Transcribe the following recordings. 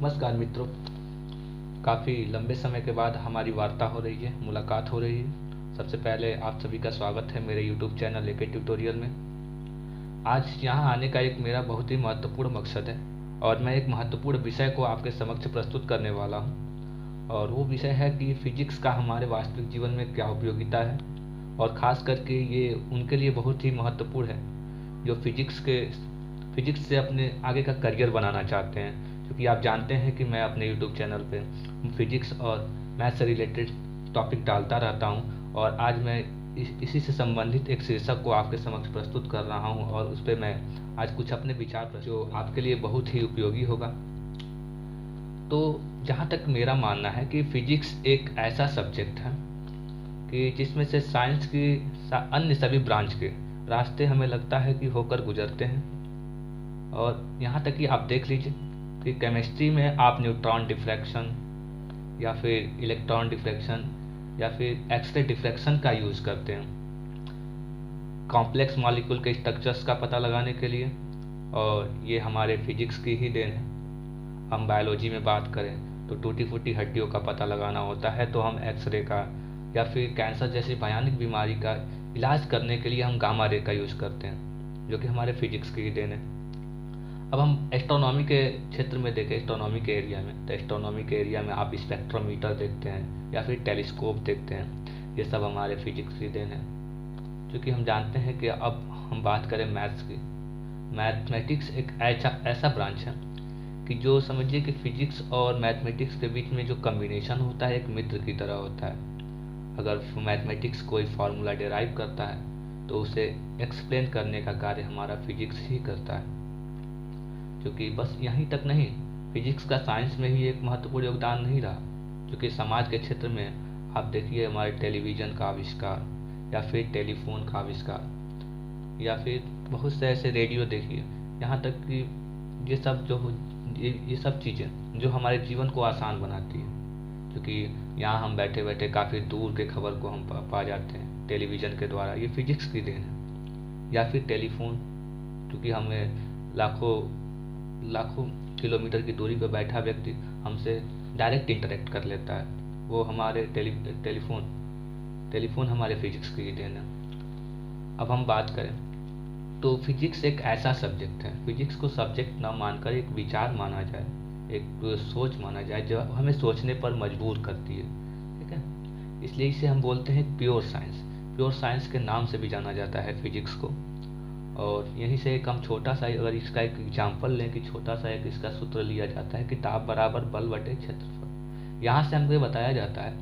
नमस्कार मित्रों, काफ़ी लंबे समय के बाद हमारी वार्ता हो रही है, मुलाकात हो रही है। सबसे पहले आप सभी का स्वागत है मेरे YouTube चैनल एके ट्यूटोरियल में। आज यहाँ आने का एक मेरा बहुत ही महत्वपूर्ण मकसद है और मैं एक महत्वपूर्ण विषय को आपके समक्ष प्रस्तुत करने वाला हूँ। और वो विषय है कि फिजिक्स का हमारे वास्तविक जीवन में क्या उपयोगिता है, और ख़ास करके ये उनके लिए बहुत ही महत्वपूर्ण है जो फिजिक्स से अपने आगे का करियर बनाना चाहते हैं। क्योंकि आप जानते हैं कि मैं अपने YouTube चैनल पे फिजिक्स और मैथ से रिलेटेड टॉपिक डालता रहता हूं, और आज मैं इसी से संबंधित एक शीर्षक को आपके समक्ष प्रस्तुत कर रहा हूं, और उस पर मैं आज कुछ अपने विचार जो आपके लिए बहुत ही उपयोगी होगा। तो जहां तक मेरा मानना है कि फिजिक्स एक ऐसा सब्जेक्ट है कि जिसमें से साइंस की अन्य सभी ब्रांच के रास्ते हमें लगता है कि होकर गुजरते हैं। और यहाँ तक कि आप देख लीजिए कि केमिस्ट्री में आप न्यूट्रॉन डिफ्रैक्शन या फिर इलेक्ट्रॉन डिफ्रैक्शन या फिर एक्सरे डिफ्रैक्शन का यूज़ करते हैं कॉम्प्लेक्स मॉलिक्यूल के स्ट्रक्चर्स का पता लगाने के लिए, और ये हमारे फिजिक्स की ही देन है। हम बायोलॉजी में बात करें तो टूटी फूटी हड्डियों का पता लगाना होता है तो हम एक्सरे का, या फिर कैंसर जैसी भयानक बीमारी का इलाज करने के लिए हम गामा रे का यूज़ करते हैं, जो कि हमारे फिजिक्स की ही देन है। अब हम एस्ट्रोनॉमी के क्षेत्र में देखें, एस्ट्रोनॉमी के एरिया में, तो एस्ट्रोनॉमी के एरिया में आप स्पेक्ट्रोमीटर देखते हैं या फिर टेलीस्कोप देखते हैं। ये सब हमारे फिजिक्स की देन है। क्योंकि हम जानते हैं कि अब हम बात करें मैथ्स की, मैथमेटिक्स एक ऐसा ब्रांच है कि जो समझिए कि फिजिक्स और मैथमेटिक्स के बीच में जो कम्बिनेशन होता है एक मित्र की तरह होता है। अगर मैथमेटिक्स कोई फार्मूला डिराइव करता है तो उसे एक्सप्लेन करने का कार्य हमारा फिजिक्स ही करता है। क्योंकि बस यहीं तक नहीं, फिजिक्स का साइंस में ही एक महत्वपूर्ण योगदान नहीं रहा, क्योंकि समाज के क्षेत्र में आप देखिए हमारे टेलीविज़न का आविष्कार या फिर टेलीफोन का आविष्कार या फिर बहुत से ऐसे रेडियो देखिए, यहाँ तक कि ये सब चीज़ें जो हमारे जीवन को आसान बनाती है। क्योंकि यहाँ हम बैठे बैठे काफ़ी दूर के खबर को हम पा जाते हैं टेलीविज़न के द्वारा, ये फिजिक्स की देन है। या फिर टेलीफोन, क्योंकि हमें लाखों किलोमीटर की दूरी पर बैठा व्यक्ति हमसे डायरेक्ट इंटरेक्ट कर लेता है, वो हमारे टेलीफोन हमारे फिजिक्स की देन है। अब हम बात करें तो फिजिक्स एक ऐसा सब्जेक्ट है, फिजिक्स को सब्जेक्ट ना मानकर एक विचार माना जाए, एक सोच माना जाए जो हमें सोचने पर मजबूर करती है। ठीक है, इसलिए इसे हम बोलते हैं प्योर साइंस के नाम से भी जाना जाता है फिजिक्स को। और यहीं से एक हम छोटा सा, अगर इसका एक एग्जाम्पल लें कि छोटा सा एक इसका सूत्र लिया जाता है कि ताप बराबर बल बटे क्षेत्रफल। यहाँ से हमको ये बताया जाता है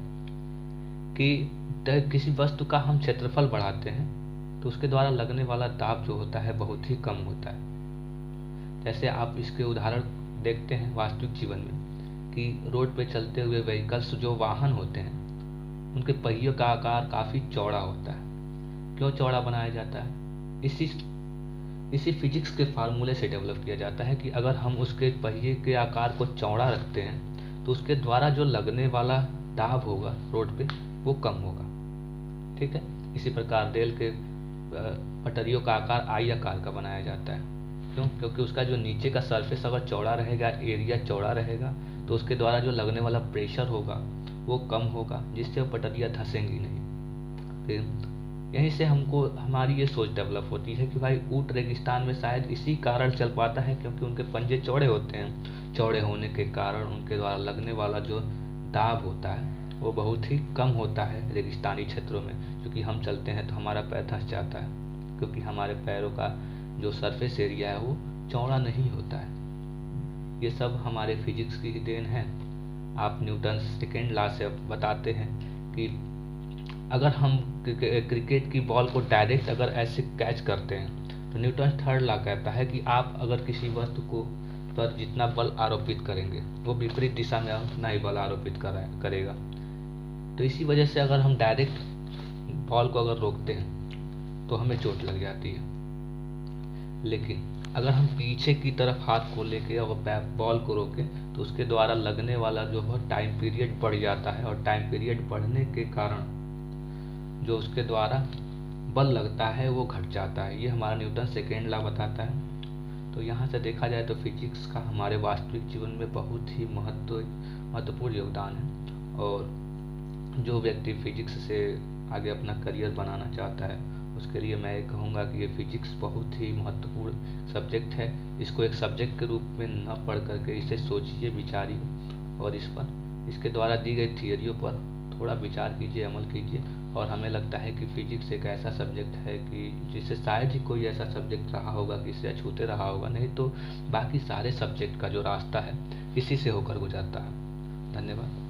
कि किसी वस्तु का हम क्षेत्रफल बढ़ाते हैं तो उसके द्वारा लगने वाला ताप जो होता है बहुत ही कम होता है। जैसे आप इसके उदाहरण देखते हैं वास्तविक जीवन में कि रोड पे चलते हुए व्हीकल्स जो वाहन होते हैं उनके पहियों का आकार काफ़ी चौड़ा होता है। क्यों चौड़ा बनाया जाता है? इसी फिजिक्स के फार्मूले से डेवलप किया जाता है कि अगर हम उसके पहिए के आकार को चौड़ा रखते हैं तो उसके द्वारा जो लगने वाला दाब होगा रोड पे वो कम होगा। ठीक है, इसी प्रकार रेल के पटरियों का आकार आई आकार का बनाया जाता है। क्यों? क्योंकि उसका जो नीचे का सरफेस अगर चौड़ा रहेगा, एरिया चौड़ा रहेगा, तो उसके द्वारा जो लगने वाला प्रेशर होगा वो कम होगा, जिससे वो पटरियाँ धंसेंगी नहीं। फिर यहीं से हमको हमारी ये सोच डेवलप होती है कि भाई ऊँट रेगिस्तान में शायद इसी कारण चल पाता है क्योंकि उनके पंजे चौड़े होते हैं। चौड़े होने के कारण उनके द्वारा लगने वाला जो दाब होता है वो बहुत ही कम होता है रेगिस्तानी क्षेत्रों में। क्योंकि हम चलते हैं तो हमारा पैर धंस जाता है, क्योंकि हमारे पैरों का जो सरफेस एरिया है वो चौड़ा नहीं होता है। ये सब हमारे फिजिक्स की देन है। आप न्यूटन सेकेंड लॉ से बताते हैं कि अगर हम क्रिकेट की बॉल को डायरेक्ट अगर ऐसे कैच करते हैं तो न्यूटन थर्ड लॉ कहता है कि आप अगर किसी वस्तु को पर जितना बल आरोपित करेंगे वो विपरीत दिशा में उतना ही बल आरोपित करेगा। तो इसी वजह से अगर हम डायरेक्ट बॉल को अगर रोकते हैं तो हमें चोट लग जाती है, लेकिन अगर हम पीछे की तरफ हाथ को लेके और बॉल को रोकें तो उसके द्वारा लगने वाला जो है टाइम पीरियड बढ़ जाता है, और टाइम पीरियड बढ़ने के कारण जो उसके द्वारा बल लगता है वो घट जाता है। ये हमारा न्यूटन सेकेंड लॉ बताता है। तो यहाँ से देखा जाए तो फिजिक्स का हमारे वास्तविक जीवन में बहुत ही महत्वपूर्ण योगदान है। और जो व्यक्ति फिजिक्स से आगे अपना करियर बनाना चाहता है उसके लिए मैं ये कहूँगा कि ये फिजिक्स बहुत ही महत्वपूर्ण सब्जेक्ट है। इसको एक सब्जेक्ट के रूप में न पढ़ करके इसे सोचिए, विचारिए और इसके द्वारा दी गई थियरियों पर थोड़ा विचार कीजिए, अमल कीजिए। और हमें लगता है कि फिजिक्स एक ऐसा सब्जेक्ट है कि जिसे शायद ही कोई ऐसा सब्जेक्ट रहा होगा कि इसे अछूते रहा होगा, नहीं तो बाकी सारे सब्जेक्ट का जो रास्ता है इसी से होकर गुजरता है। धन्यवाद।